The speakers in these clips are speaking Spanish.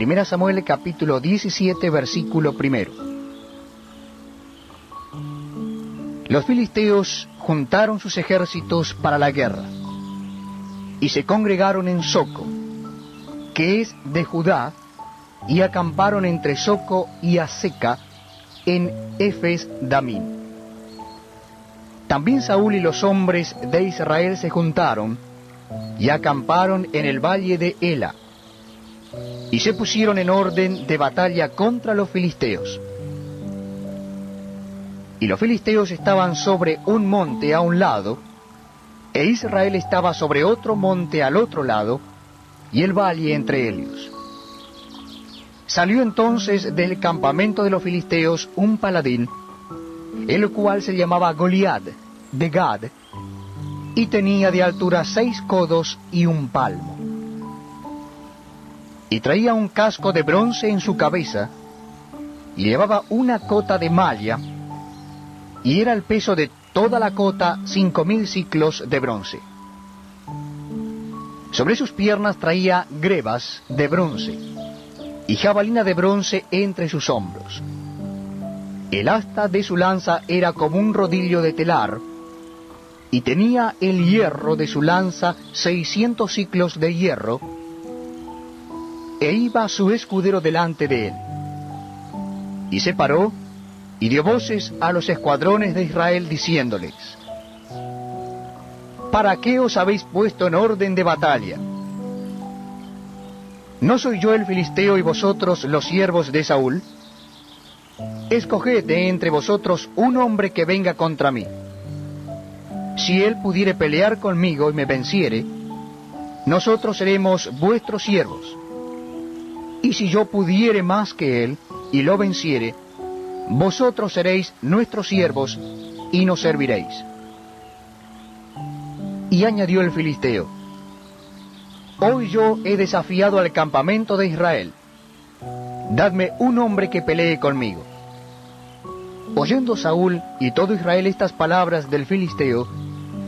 1 Samuel capítulo 17, versículo 1. Los filisteos juntaron sus ejércitos para la guerra, y se congregaron en Soco, que es de Judá, y acamparon entre Soco y Azeca, en Efes Damim. También Saúl y los hombres de Israel se juntaron, y acamparon en el valle de Ela, y se pusieron en orden de batalla contra los filisteos. Y los filisteos estaban sobre un monte a un lado, e Israel estaba sobre otro monte al otro lado, y el valle entre ellos. Salió entonces del campamento de los filisteos un paladín, el cual se llamaba Goliat, de Gad, y tenía de altura 6 codos y 1 palmo. Y traía un casco de bronce en su cabeza, y llevaba una cota de malla, y era el peso de toda la cota 5000 siclos de bronce. Sobre sus piernas traía grebas de bronce, y jabalina de bronce entre sus hombros. El asta de su lanza era como un rodillo de telar, y tenía el hierro de su lanza 600 siclos de hierro, e iba su escudero delante de él. Y se paró, y dio voces a los escuadrones de Israel, diciéndoles: ¿Para qué os habéis puesto en orden de batalla? ¿No soy yo el filisteo y vosotros los siervos de Saúl? Escoged de entre vosotros un hombre que venga contra mí. Si él pudiere pelear conmigo y me venciere, nosotros seremos vuestros siervos. Y si yo pudiere más que él y lo venciere, vosotros seréis nuestros siervos y nos serviréis. Y añadió el filisteo: Hoy yo he desafiado al campamento de Israel. Dadme un hombre que pelee conmigo. Oyendo Saúl y todo Israel estas palabras del filisteo,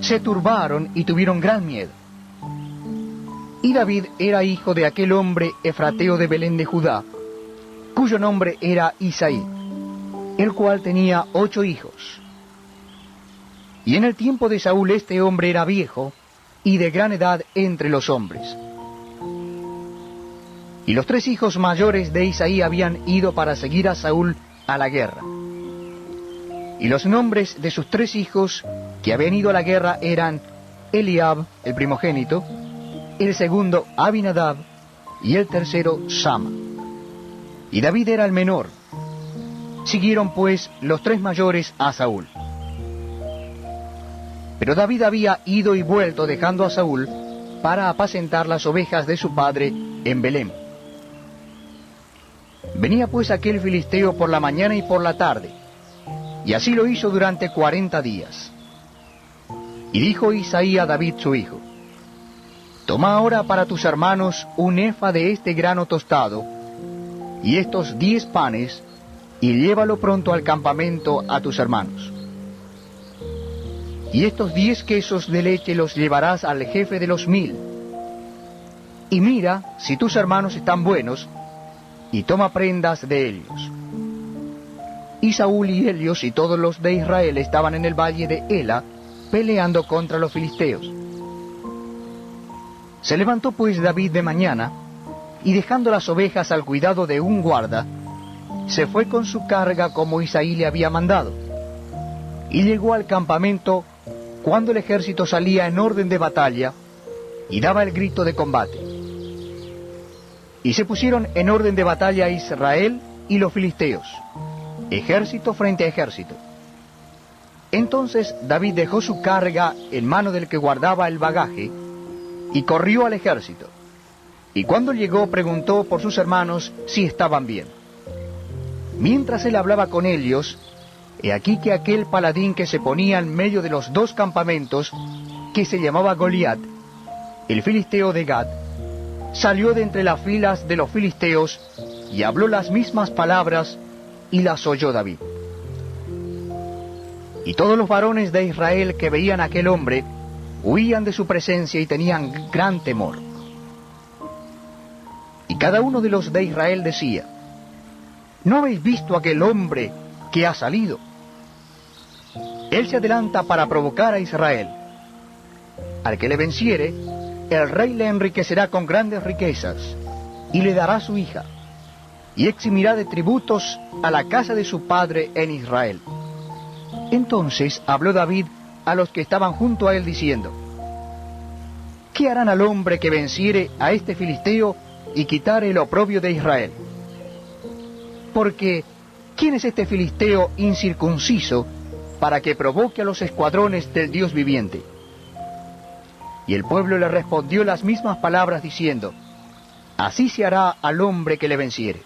se turbaron y tuvieron gran miedo. Y David era hijo de aquel hombre efrateo de Belén de Judá, cuyo nombre era Isaí, el cual tenía 8 hijos. Y en el tiempo de Saúl este hombre era viejo, y de gran edad entre los hombres. Y los 3 hijos mayores de Isaí habían ido para seguir a Saúl a la guerra. Y los nombres de sus 3 hijos que habían ido a la guerra eran Eliab, el primogénito, el segundo Abinadab, y el tercero Sama. Y David era el menor. Siguieron pues los 3 mayores a Saúl. Pero David había ido y vuelto dejando a Saúl para apacentar las ovejas de su padre en Belén. Venía pues aquel filisteo por la mañana y por la tarde, y así lo hizo durante 40 días. Y dijo Isaí a David su hijo: Toma ahora para tus hermanos un efa de este grano tostado, y estos 10 panes, y llévalo pronto al campamento a tus hermanos. Y estos 10 quesos de leche los llevarás al jefe de los 1000. Y mira si tus hermanos están buenos, y toma prendas de ellos. Y Saúl y ellos y todos los de Israel estaban en el valle de Ela, peleando contra los filisteos. Se levantó pues David de mañana, y dejando las ovejas al cuidado de un guarda, se fue con su carga como Isaí le había mandado, y llegó al campamento cuando el ejército salía en orden de batalla, y daba el grito de combate. Y se pusieron en orden de batalla Israel y los filisteos, ejército frente a ejército. Entonces David dejó su carga en mano del que guardaba el bagaje, y corrió al ejército. Y cuando llegó preguntó por sus hermanos si estaban bien. Mientras él hablaba con ellos, he aquí que aquel paladín que se ponía en medio de los 2 campamentos, que se llamaba Goliat, el filisteo de Gad, salió de entre las filas de los filisteos, y habló las mismas palabras, y las oyó David. Y todos los varones de Israel que veían a aquel hombre, huían de su presencia y tenían gran temor. Y cada uno de los de Israel decía: ¿no habéis visto aquel hombre que ha salido? Él se adelanta para provocar a Israel. Al que le venciere, el rey le enriquecerá con grandes riquezas, y le dará su hija, y eximirá de tributos a la casa de su padre en Israel. Entonces habló David a los que estaban junto a él, diciendo: ¿qué harán al hombre que venciere a este filisteo y quitare el oprobio de Israel? Porque, ¿quién es este filisteo incircunciso para que provoque a los escuadrones del Dios viviente? Y el pueblo le respondió las mismas palabras, diciendo: así se hará al hombre que le venciere.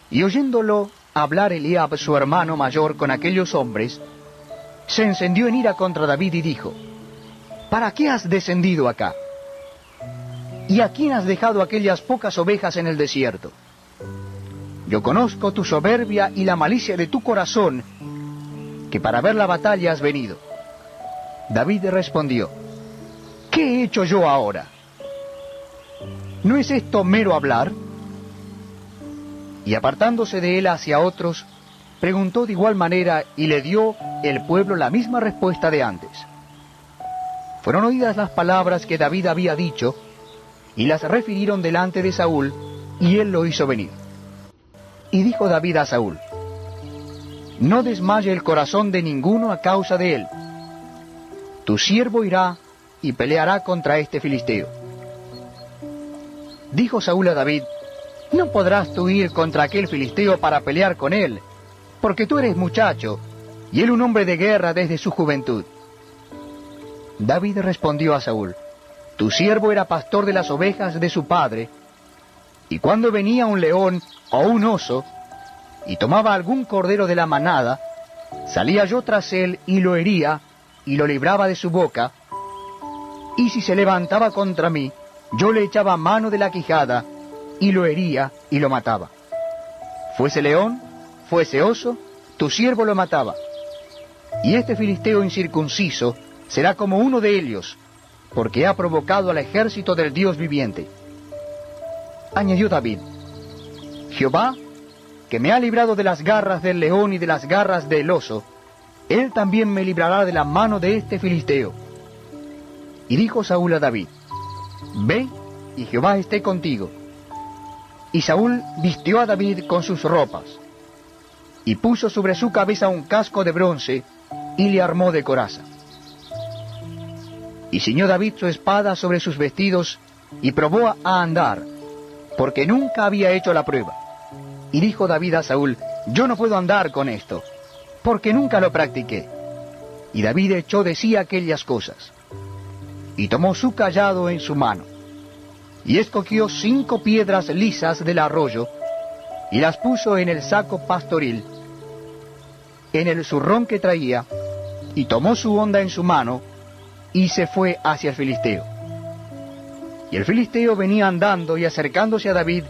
Y oyéndolo hablar Eliab, su hermano mayor, con aquellos hombres, se encendió en ira contra David y dijo: ¿para qué has descendido acá? ¿Y a quién has dejado aquellas pocas ovejas en el desierto? Yo conozco tu soberbia y la malicia de tu corazón, que para ver la batalla has venido. David respondió: ¿qué he hecho yo ahora? ¿No es esto mero hablar? Y apartándose de él hacia otros, preguntó de igual manera, y le dio el pueblo la misma respuesta de antes. Fueron oídas las palabras que David había dicho, y las refirieron delante de Saúl, y él lo hizo venir. Y dijo David a Saúl: no desmaye el corazón de ninguno a causa de él. Tu siervo irá y peleará contra este filisteo. Dijo Saúl a David: no podrás tú ir contra aquel filisteo para pelear con él, porque tú eres muchacho, y él un hombre de guerra desde su juventud. David respondió a Saúl: tu siervo era pastor de las ovejas de su padre, y cuando venía un león o un oso, y tomaba algún cordero de la manada, salía yo tras él y lo hería, y lo libraba de su boca, y si se levantaba contra mí, yo le echaba mano de la quijada, y lo hería y lo mataba. Fuese león, fuese oso, tu siervo lo mataba. Y este filisteo incircunciso será como uno de ellos, porque ha provocado al ejército del Dios viviente. Añadió David: Jehová, que me ha librado de las garras del león y de las garras del oso, él también me librará de la mano de este filisteo. Y dijo Saúl a David: ve, y Jehová esté contigo. Y Saúl vistió a David con sus ropas, y puso sobre su cabeza un casco de bronce, y le armó de coraza. Y ciñó David su espada sobre sus vestidos, y probó a andar, porque nunca había hecho la prueba. Y dijo David a Saúl: yo no puedo andar con esto, porque nunca lo practiqué. Y David echó de sí aquellas cosas, y tomó su cayado en su mano, y escogió 5 piedras lisas del arroyo, y las puso en el saco pastoril, en el zurrón que traía, y tomó su honda en su mano, y se fue hacia el filisteo. Y el filisteo venía andando y acercándose a David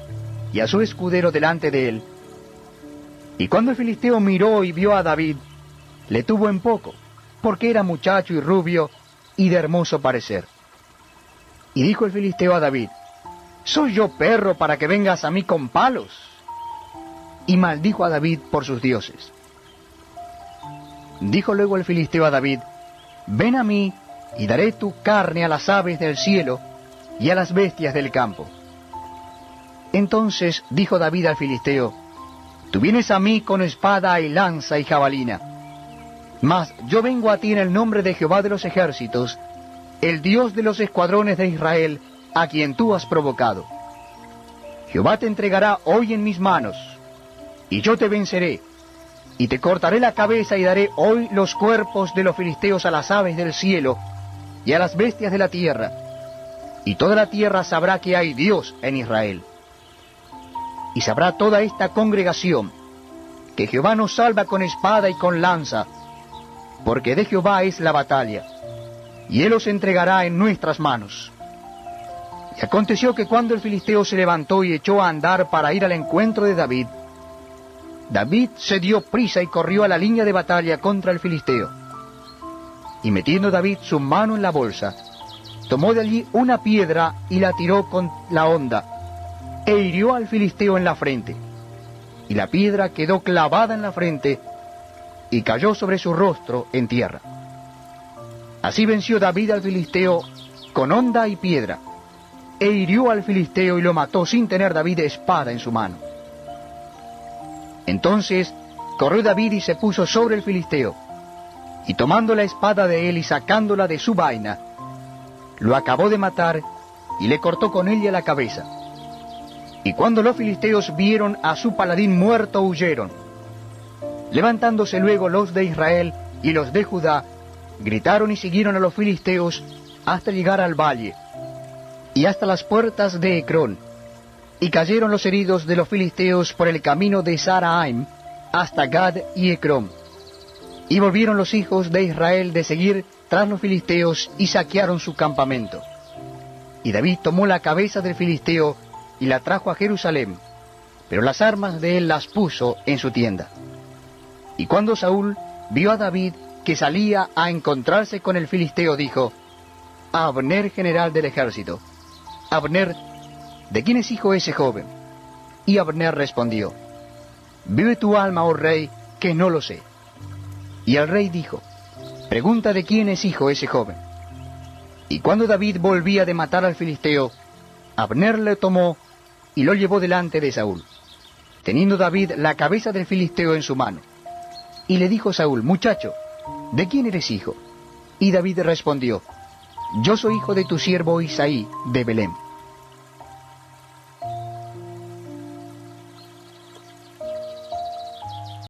y a su escudero delante de él. Y cuando el filisteo miró y vio a David, le tuvo en poco, porque era muchacho y rubio, y de hermoso parecer. Y dijo el filisteo a David: ¿soy yo perro para que vengas a mí con palos? Y maldijo a David por sus dioses. Dijo luego el filisteo a David: ven a mí, y daré tu carne a las aves del cielo y a las bestias del campo. Entonces dijo David al filisteo: tú vienes a mí con espada y lanza y jabalina, mas yo vengo a ti en el nombre de Jehová de los ejércitos, el Dios de los escuadrones de Israel, a quien tú has provocado. Jehová te entregará hoy en mis manos, y yo te venceré, y te cortaré la cabeza y daré hoy los cuerpos de los filisteos a las aves del cielo y a las bestias de la tierra, y toda la tierra sabrá que hay Dios en Israel. Y sabrá toda esta congregación que Jehová nos salva con espada y con lanza, porque de Jehová es la batalla, y él os entregará en nuestras manos. Y aconteció que cuando el filisteo se levantó y echó a andar para ir al encuentro de David, David se dio prisa y corrió a la línea de batalla contra el filisteo. Y metiendo David su mano en la bolsa, tomó de allí una piedra y la tiró con la honda, e hirió al filisteo en la frente. Y la piedra quedó clavada en la frente, y cayó sobre su rostro en tierra. Así venció David al filisteo con honda y piedra, e hirió al filisteo y lo mató sin tener David espada en su mano. Entonces corrió David y se puso sobre el filisteo, y tomando la espada de él y sacándola de su vaina, lo acabó de matar y le cortó con ella la cabeza. Y cuando los filisteos vieron a su paladín muerto, huyeron. Levantándose luego los de Israel y los de Judá, gritaron y siguieron a los filisteos hasta llegar al valle y hasta las puertas de Ecrón. Y cayeron los heridos de los filisteos por el camino de Saraim hasta Gad y Ecrón. Y volvieron los hijos de Israel de seguir tras los filisteos y saquearon su campamento. Y David tomó la cabeza del filisteo y la trajo a Jerusalén, pero las armas de él las puso en su tienda. Y cuando Saúl vio a David que salía a encontrarse con el filisteo, dijo a Abner, general del ejército: Abner, ¿de quién es hijo ese joven? Y Abner respondió: vive tu alma, oh rey, que no lo sé. Y el rey dijo: pregunta de quién es hijo ese joven. Y cuando David volvía de matar al filisteo, Abner le tomó y lo llevó delante de Saúl, teniendo David la cabeza del filisteo en su mano. Y le dijo Saúl: muchacho, ¿de quién eres hijo? Y David respondió: yo soy hijo de tu siervo Isaí de Belén.